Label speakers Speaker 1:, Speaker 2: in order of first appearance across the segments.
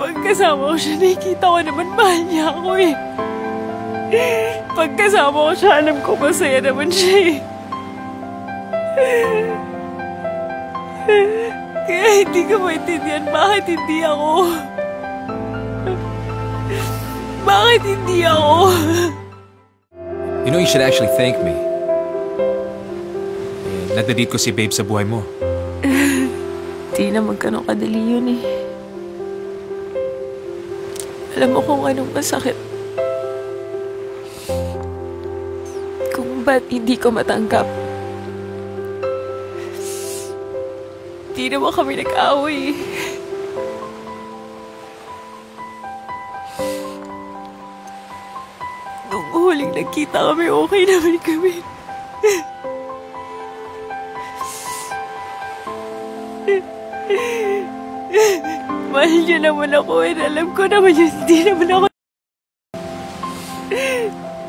Speaker 1: Pagkasama ko siya, nakikita ko naman mahal niya ako eh. Pagkasama ko siya, alam ko masaya naman siya eh. Kaya hindi ko maintindihan bakit hindi ako. Bakit hindi ako?
Speaker 2: You know, you should actually thank me. Nadadit ko si Babe sa buhay mo.
Speaker 1: Di naman ganun kadali yun eh. Alam mo kung anong masakit. Kung ba't hindi ko matanggap. Di naman kami nag-away. Nung huling nagkita kami, okay naman kami. Mahal niya naman ako and alam ko naman yun, hindi naman ako.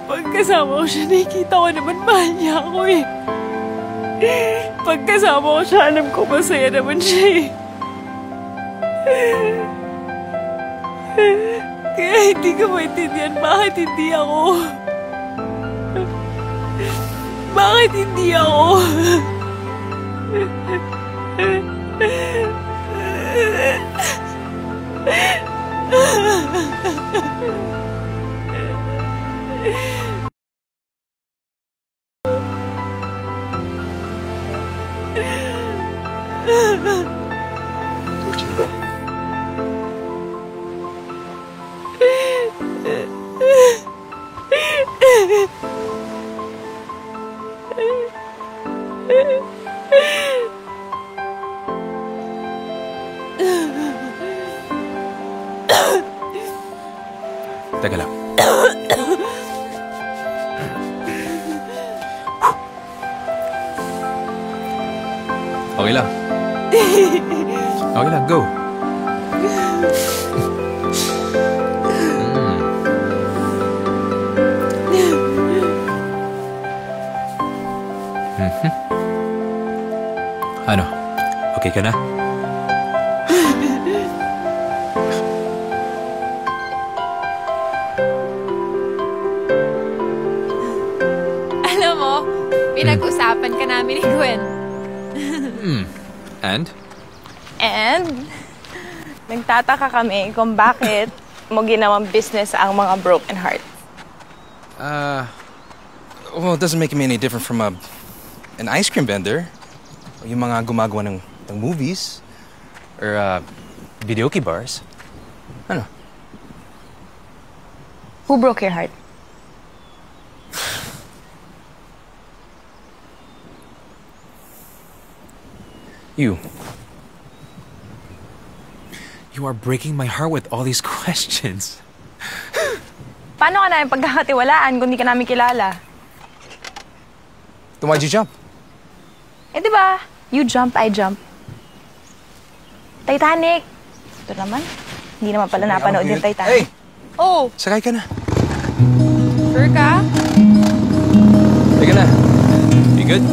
Speaker 1: Pagkasama ko siya, nakikita ko naman mahal niya ako eh. Pagkasama ko siya, alam ko masaya naman siya eh. Kaya hindi ko maintindihan bakit hindi ako. Bakit hindi ako?
Speaker 2: Teka lang. Okay lang. Okay lang, go. Ano? Okay ka na?
Speaker 1: Alam mo, pinag-usapan ka namin ni Gwen.
Speaker 2: And?
Speaker 3: And, nagtataka kami kung bakit mo ginawang business ang mga broken hearts.
Speaker 4: Well, it doesn't make me any different from an ice cream vendor. O yung mga gumagawa ng movies. Or videoke bars. Ano?
Speaker 3: Who broke your heart?
Speaker 4: You.
Speaker 2: You are breaking my heart with all these questions.
Speaker 3: Paano ka namin pagkakatiwalaan kung di ka namin kilala?
Speaker 4: Then why'd you jump?
Speaker 3: Eh, di ba? You jump, I jump. Titanic! Ito naman. Hindi naman pala napanood yung Titanic.
Speaker 4: Hey!
Speaker 3: Oh!
Speaker 4: Sakay ka na.
Speaker 3: Sure ka?
Speaker 4: Sige na. You good?